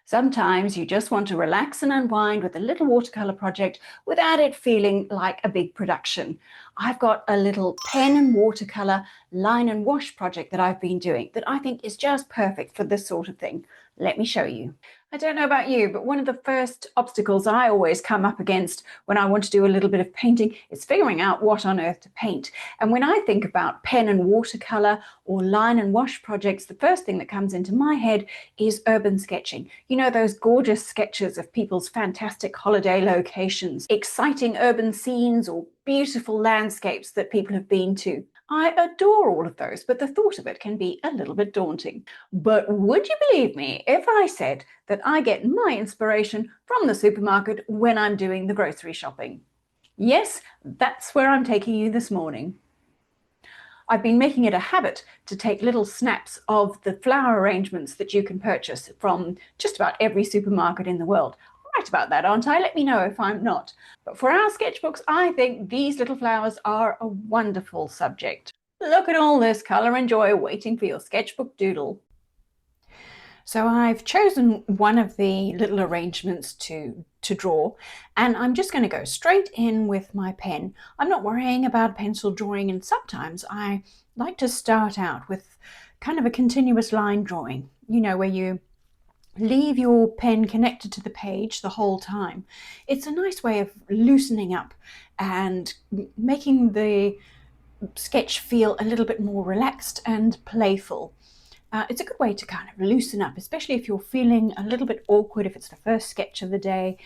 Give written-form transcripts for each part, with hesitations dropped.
Sometimes you just want to relax and unwind with a little watercolor project without it feeling like a big production. I've got a little pen and watercolor line and wash project that I've been doing that I think is just perfect for this sort of thing. Let me show you. I don't know about you, but one of the first obstacles I always come up against when I want to do a little bit of painting is figuring out what on earth to paint. And when I think about pen and watercolor or line and wash projects, the first thing that comes into my head is urban sketching. You know, those gorgeous sketches of people's fantastic holiday locations, exciting urban scenes, or beautiful landscapes that people have been to. I adore all of those, but the thought of it can be a little bit daunting. But would you believe me if I said that I get my inspiration from the supermarket when I'm doing the grocery shopping? Yes, that's where I'm taking you this morning. I've been making it a habit to take little snaps of the flower arrangements that you can purchase from just about every supermarket in the world. I'm right about that, aren't I? Let me know if I'm not. But for our sketchbooks, I think these little flowers are a wonderful subject. Look at all this colour and joy waiting for your sketchbook doodle. So I've chosen one of the little arrangements to draw, and I'm just going to go straight in with my pen. I'm not worrying about pencil drawing, and sometimes I like to start out with kind of a continuous line drawing, you know, where you leave your pen connected to the page the whole time. It's a nice way of loosening up and making the sketch feel a little bit more relaxed and playful. It's a good way to kind of loosen up, especially if you're feeling a little bit awkward, if it's the first sketch of the day.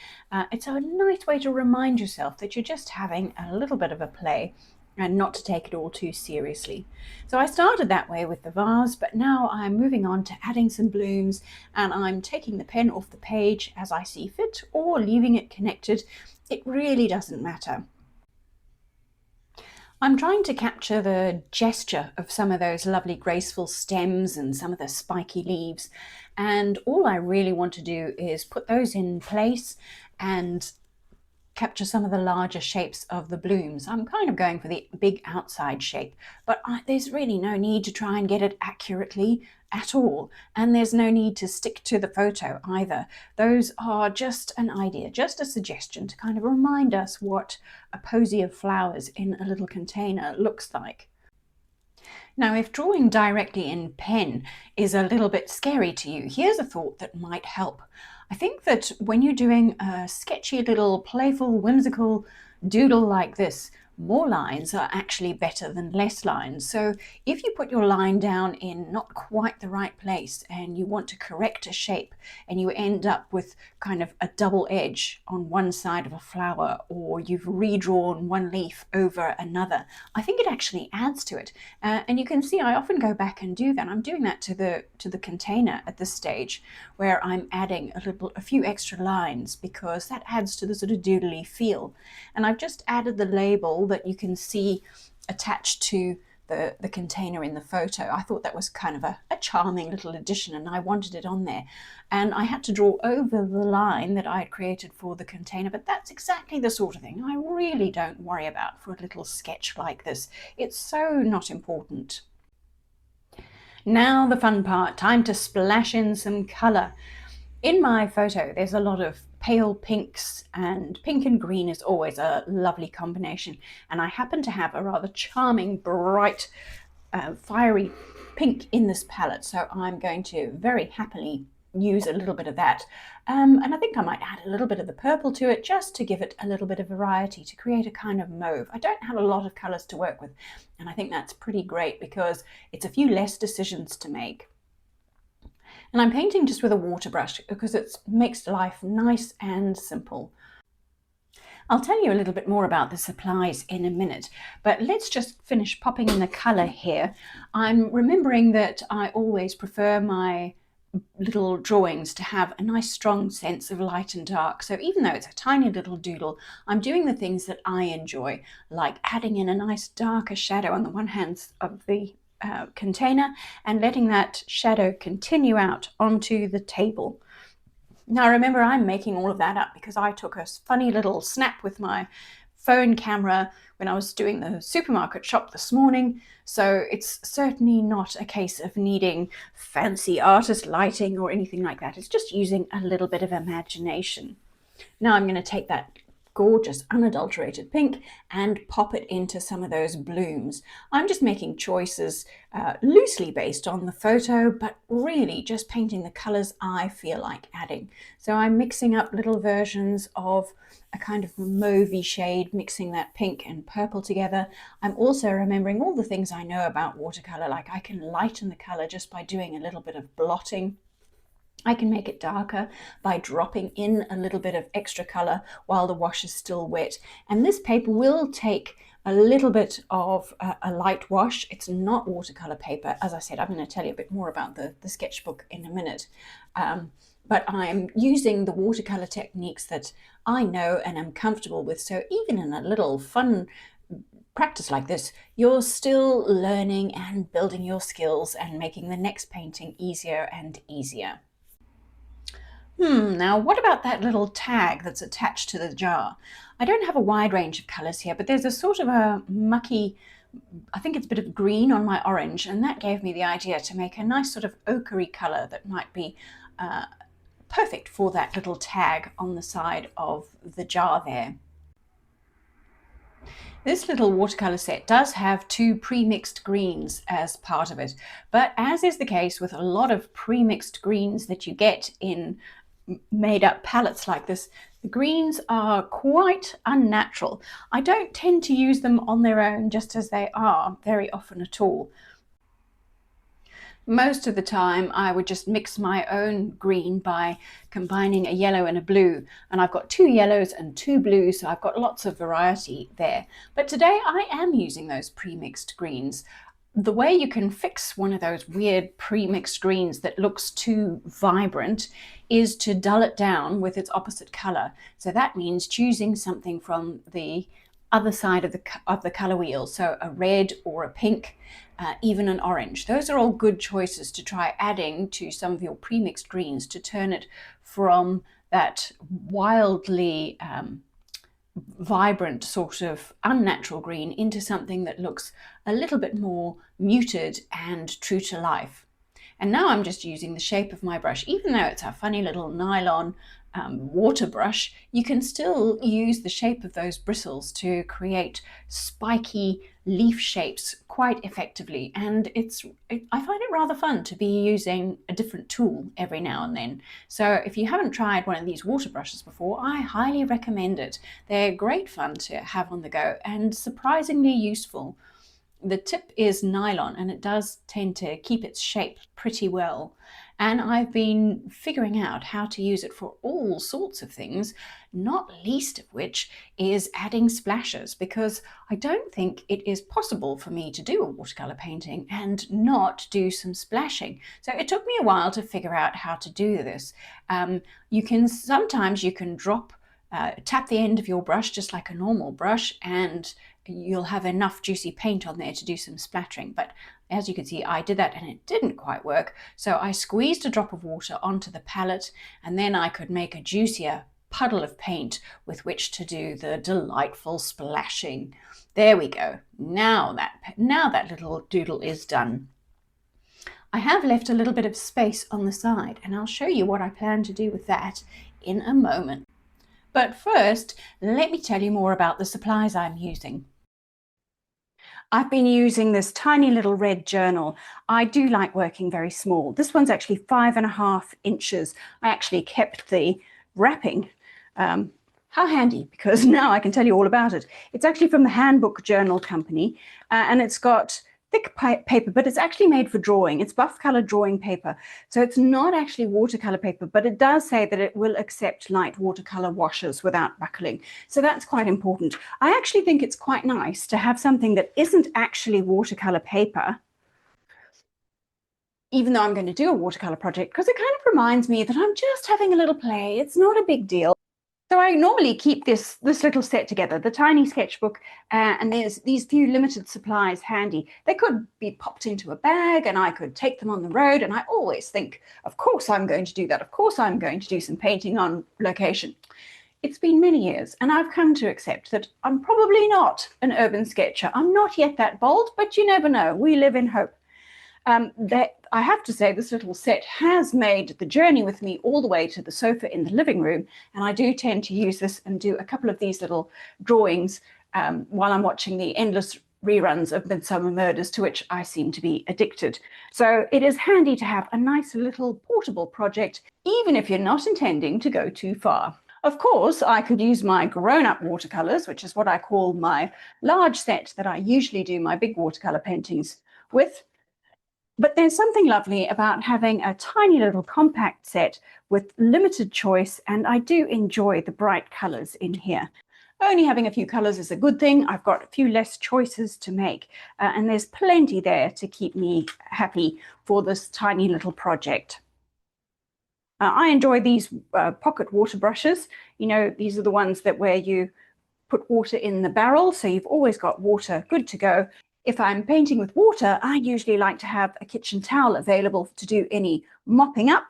It's a nice way to remind yourself that you're just having a little bit of a play and not to take it all too seriously. So I started that way with the vase, but now I'm moving on to adding some blooms, and I'm taking the pen off the page as I see fit or leaving it connected. It really doesn't matter. I'm trying to capture the gesture of some of those lovely graceful stems and some of the spiky leaves, and all I really want to do is put those in place and capture some of the larger shapes of the blooms. I'm kind of going for the big outside shape, but there's really no need to try and get it accurately at all, and there's no need to stick to the photo either. Those are just an idea, just a suggestion to kind of remind us what a posy of flowers in a little container looks like. Now, if drawing directly in pen is a little bit scary to you, here's a thought that might help. I think that when you're doing a sketchy little playful, whimsical doodle like this, more lines are actually better than less lines. So if you put your line down in not quite the right place and you want to correct a shape and you end up with kind of a double edge on one side of a flower, or you've redrawn one leaf over another, I think it actually adds to it. And you can see I often go back and do that. I'm doing that to the container at this stage, where I'm adding a few extra lines because that adds to the sort of doodly feel. And I've just added the label that you can see attached to the container in the photo. I thought that was kind of a charming little addition, and I wanted it on there. And I had to draw over the line that I had created for the container, but that's exactly the sort of thing I really don't worry about for a little sketch like this. It's so not important. Now the fun part, time to splash in some colour. In my photo, there's a lot of pale pinks, and pink and green is always a lovely combination. And I happen to have a rather charming, bright, fiery pink in this palette. So I'm going to very happily use a little bit of that. And I think I might add a little bit of the purple to it just to give it a little bit of variety, to create a kind of mauve. I don't have a lot of colours to work with, and I think that's pretty great because it's a few less decisions to make. And I'm painting just with a water brush because it makes life nice and simple. I'll tell you a little bit more about the supplies in a minute, but let's just finish popping in the colour here. I'm remembering that I always prefer my little drawings to have a nice strong sense of light and dark. So even though it's a tiny little doodle, I'm doing the things that I enjoy, like adding in a nice darker shadow on the one hand of the container and letting that shadow continue out onto the table. Now remember, I'm making all of that up because I took a funny little snap with my phone camera when I was doing the supermarket shop this morning, so it's certainly not a case of needing fancy artist lighting or anything like that. It's just using a little bit of imagination. Now I'm going to take that gorgeous unadulterated pink and pop it into some of those blooms. I'm just making choices loosely based on the photo, but really just painting the colors I feel like adding. So I'm mixing up little versions of a kind of mauvey shade, mixing that pink and purple together. I'm also remembering all the things I know about watercolor, like I can lighten the color just by doing a little bit of blotting. I can make it darker by dropping in a little bit of extra color while the wash is still wet. And this paper will take a little bit of a light wash. It's not watercolor paper. As I said, I'm going to tell you a bit more about the sketchbook in a minute. But I'm using the watercolor techniques that I know and am comfortable with. So even in a little fun practice like this, you're still learning and building your skills and making the next painting easier and easier. Now what about that little tag that's attached to the jar? I don't have a wide range of colors here, but there's a sort of a mucky, I think it's a bit of green on my orange, and that gave me the idea to make a nice sort of ochre color that might be perfect for that little tag on the side of the jar there. This little watercolor set does have 2 pre-mixed greens as part of it, but as is the case with a lot of pre-mixed greens that you get in made up palettes like this, the greens are quite unnatural. I don't tend to use them on their own just as they are very often at all. Most of the time I would just mix my own green by combining a yellow and a blue, and I've got 2 yellows and 2 blues, so I've got lots of variety there. But today I am using those pre-mixed greens. The way you can fix one of those weird pre-mixed greens that looks too vibrant is to dull it down with its opposite color. So that means choosing something from the other side of the color wheel, so a red or a pink, even an orange. Those are all good choices to try adding to some of your pre-mixed greens to turn it from that wildly vibrant sort of unnatural green into something that looks a little bit more muted and true to life. And now I'm just using the shape of my brush. Even though it's a funny little nylon water brush, you can still use the shape of those bristles to create spiky leaf shapes quite effectively. And I find it rather fun to be using a different tool every now and then. So if you haven't tried one of these water brushes before, I highly recommend it. They're great fun to have on the go and surprisingly useful. The tip is nylon and it does tend to keep its shape pretty well. And I've been figuring out how to use it for all sorts of things, not least of which is adding splashes, because I don't think it is possible for me to do a watercolor painting and not do some splashing. So it took me a while to figure out how to do this. Sometimes you can tap the end of your brush just like a normal brush, and you'll have enough juicy paint on there to do some splattering. But as you can see, I did that and it didn't quite work. So I squeezed a drop of water onto the palette, and then I could make a juicier puddle of paint with which to do the delightful splashing. There we go. Now that little doodle is done. I have left a little bit of space on the side, and I'll show you what I plan to do with that in a moment. But first, let me tell you more about the supplies I'm using. I've been using this tiny little red journal. I do like working very small. This one's actually 5.5 inches. I actually kept the wrapping. How handy, because now I can tell you all about it. It's actually from the Handbook Journal Company, and it's got thick paper, but it's actually made for drawing. It's buff color drawing paper. So it's not actually watercolor paper, but it does say that it will accept light watercolor washes without buckling. So that's quite important. I actually think it's quite nice to have something that isn't actually watercolor paper, even though I'm going to do a watercolor project, because it kind of reminds me that I'm just having a little play. It's not a big deal. So I normally keep this little set together, the tiny sketchbook, and there's these few limited supplies handy. They could be popped into a bag and I could take them on the road, and I always think, of course I'm going to do that. Of course I'm going to do some painting on location. It's been many years, and I've come to accept that I'm probably not an urban sketcher. I'm not yet that bold, but you never know. We live in hope. That I have to say, this little set has made the journey with me all the way to the sofa in the living room, and I do tend to use this and do a couple of these little drawings while I'm watching the endless reruns of Midsummer Murders, to which I seem to be addicted. So it is handy to have a nice little portable project, even if you're not intending to go too far. Of course, I could use my grown-up watercolors, which is what I call my large set that I usually do my big watercolor paintings with. But there's something lovely about having a tiny little compact set with limited choice, and I do enjoy the bright colors in here. Only having a few colors is a good thing. I've got a few less choices to make, and there's plenty there to keep me happy for this tiny little project. I enjoy these pocket water brushes. You know, these are the ones that where you put water in the barrel, so you've always got water good to go. If I'm painting with water, I usually like to have a kitchen towel available to do any mopping up,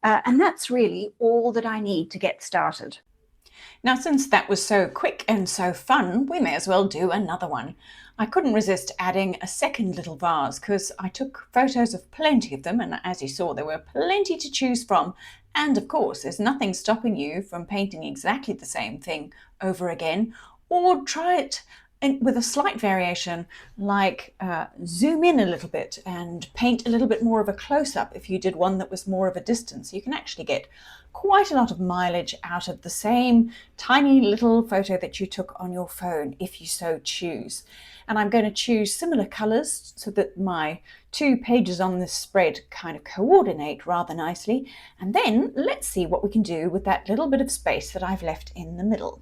and that's really all that I need to get started. Now, since that was so quick and so fun, we may as well do another one. I couldn't resist adding a second little vase because I took photos of plenty of them, and as you saw, there were plenty to choose from. And of course, there's nothing stopping you from painting exactly the same thing over again, or try it with a slight variation, like zoom in a little bit and paint a little bit more of a close-up. If you did one that was more of a distance, you can actually get quite a lot of mileage out of the same tiny little photo that you took on your phone, if you so choose. And I'm going to choose similar colors so that my 2 pages on this spread kind of coordinate rather nicely. And then let's see what we can do with that little bit of space that I've left in the middle.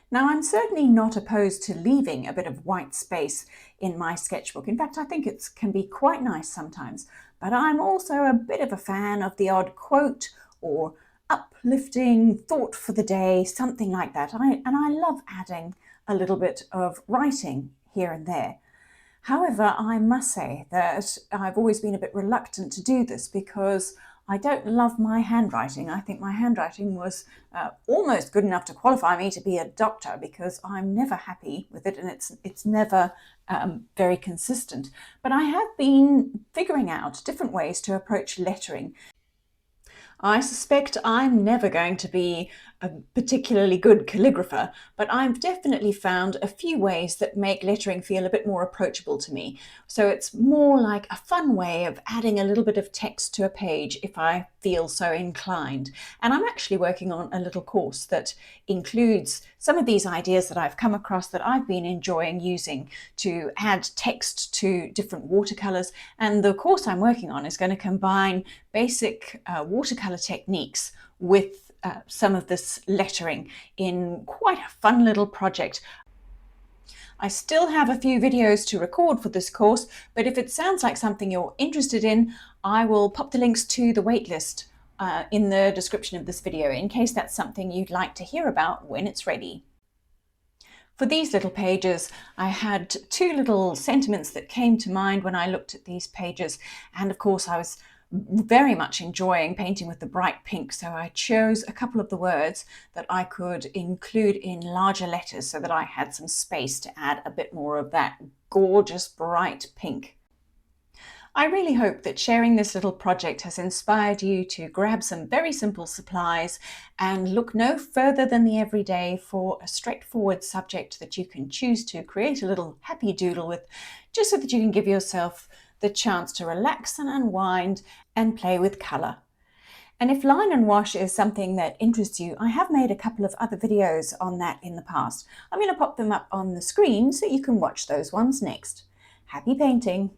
Now, I'm certainly not opposed to leaving a bit of white space in my sketchbook. In fact, I think it can be quite nice sometimes. But I'm also a bit of a fan of the odd quote or uplifting thought for the day, something like that. And I love adding a little bit of writing here and there. However, I must say that I've always been a bit reluctant to do this because I don't love my handwriting. I think my handwriting was almost good enough to qualify me to be a doctor, because I'm never happy with it and it's never very consistent. But I have been figuring out different ways to approach lettering. I suspect I'm never going to be a particularly good calligrapher, but I've definitely found a few ways that make lettering feel a bit more approachable to me. So it's more like a fun way of adding a little bit of text to a page if I feel so inclined. And I'm actually working on a little course that includes some of these ideas that I've come across that I've been enjoying using to add text to different watercolors. And the course I'm working on is going to combine basic watercolor techniques with some of this lettering in quite a fun little project. I still have a few videos to record for this course, but if it sounds like something you're interested in, I will pop the links to the waitlist in the description of this video in case that's something you'd like to hear about when it's ready. For these little pages, I had 2 little sentiments that came to mind when I looked at these pages, and of course I was very much enjoying painting with the bright pink, so I chose a couple of the words that I could include in larger letters so that I had some space to add a bit more of that gorgeous bright pink. I really hope that sharing this little project has inspired you to grab some very simple supplies and look no further than the everyday for a straightforward subject that you can choose to create a little happy doodle with, just so that you can give yourself the chance to relax and unwind and play with colour. And if line and wash is something that interests you, I have made a couple of other videos on that in the past. I'm going to pop them up on the screen so you can watch those ones next. Happy painting!